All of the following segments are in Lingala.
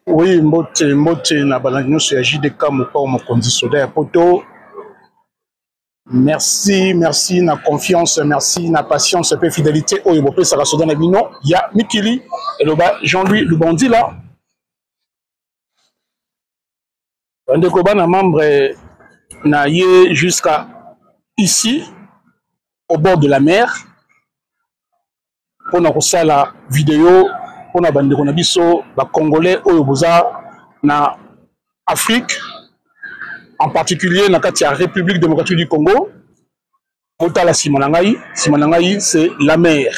Oui, mbote na balanyuso ya JDK moko mokonzi soda ya poto. Merci, merci na confiance, merci na patience et fidélité. Oyo bopé saka soda na bino ya Mikili et le bas Jean-Louis Lubondi là. Bande ko bana membre na ye jusqu'à ici au bord de la mer. Pour na kosala vidéo pour na bande ko na biso ba congolais oyo boza na Afrique, en particulier dans la République démocratique du Congo. La Simanangaï, c'est la mer.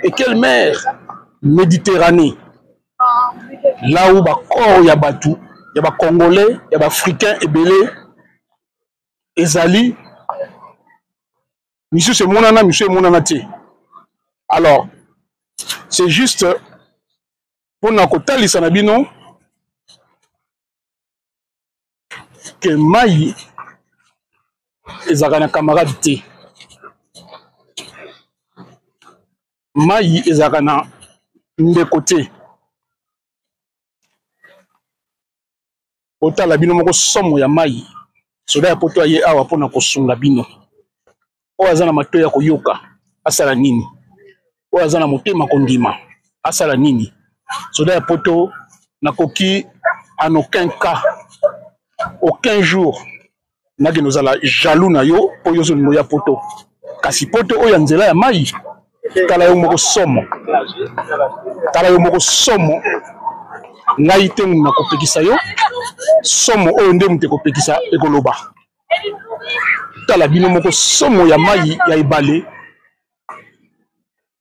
Et quelle mer? Méditerranée. Là où il y a Batou, il y a Congolais, il y a Africains et Belé, Ezali. Monsieur c'est Monana, monsieur Monanati. Alors, c'est juste pour nous côté les Sanabino que Maï ezaka na camarade te. Maï ezaka na ndeko te. Otala bino moko somo ya Maï. Soda ya poto aye awa pona kosunga bino. Oyo aza na matoyi ya koyoka asala nini? Oyo aza na motema kondima asala nini? Soda ya poto nakoki en aucun cas, aucun jour nage nozala jaloux na yo oyo zolingo ya poto. Kasi poto oyo nzela ya Maï tala yo moko somo. Tala yo moko somo. Ngai te na kopekisa yo somo oyo nde mute kopekisa ekoloba. Tala bino moko somo ya Maï ya ebale.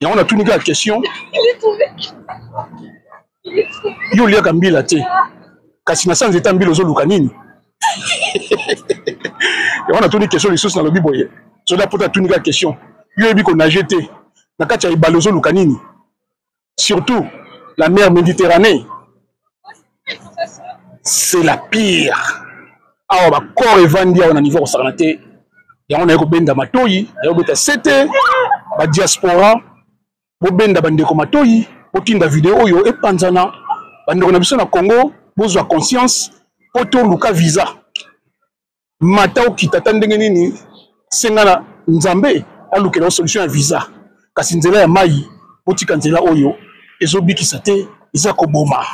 Ya on a tout la question. Yo liaka mbila te. Kasi na sanze ta mbila ozoluka nini? Ya on a tout question les sources na lobi boye. So da pota tout la question. Yo ebi ko nager te. Na kati ya ebale ozoluka nini? Surtout la mer Méditerranée. C'est la pire. Ah ba corps evandi on a niveau au sarnate. Ya on a ko benda matoyi, ya beta sete ba diaspora bo benda bandeko matoyi, bo tinda vidéo oyo e panzana bandeko na biso na Congo, bozwa conscience poto luka visa. Mata okita tandenge nini sengana nzambe alukela solution ya visa. Kasi nzela ya Maï, botika nzela oyo ezobikisa te, eza koboma.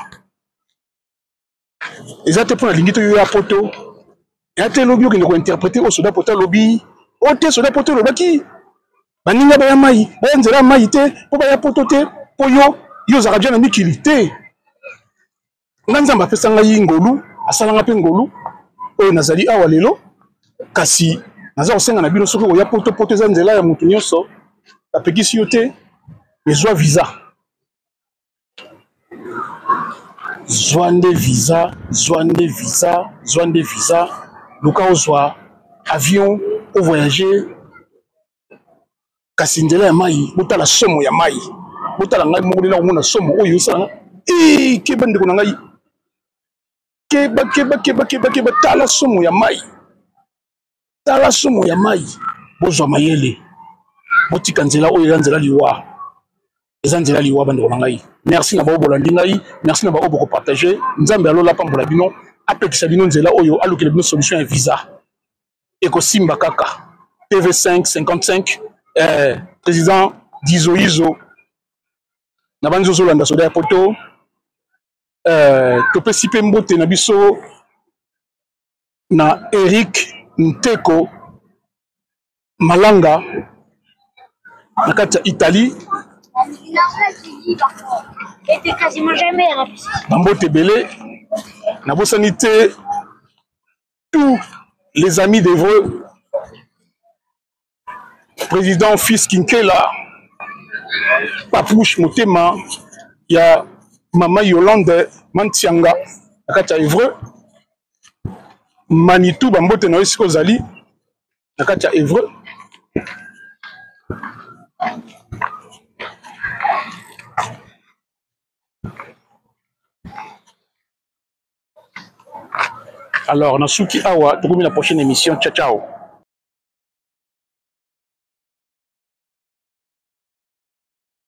Ezate pour la ligne de la poto. Et à tel lobby qui nous interpréter au soda poto lobby. Au te soda poto lobby. Baninga ba Maï, ba nzela Maï te, po ba ya poto te, po yo zaradja na mikili te. Nganzamba pesa ngai ngolu, asalanga pe ngolu. Oyo nazali awa lelo. Kasi naza osenga na bino soki oya poto poto za nzela ya mutu nyonso. Apekisi yo te, bezwa visa. Zwande visa, zwande visa, zwande visa. Luka ozwa avion au voyager. Kasi nzela ya Maï, botala somo ya Maï. Botala ngai moko omona somo oyo sala. Keba ndeko na ngai. Keba tala somo ya Maï. Tala somo ya Maï. Bozwa mayele. Botika nzela oyo nzela liwa. Ezanzela liwa bandeko na ngai. Merci na bao bolandi ngai, merci na bao boko partager. Nzambe alola pambola bino, apekisa bino nzela oyo alukele bino solution ya visa. Eko simba kaka. TV5 55 président Dizoizo na banzo zolanda soda ya poto topesi pe mbote na biso na Eric Nteko Malanga na kati ya Italie. Était quasiment jamais à la piscine. Bambote belé na bosanité tous les amis d'Evreux. Président Fils Kinkela, Papouche Motema, il y a Maman Yolande Mantianga, Nakacha Evreux, Manitou Bambote Noisiko Zali, Nakacha Evreux. Alors, Nasuki Awa, pour la prochaine émission. Ciao, ciao.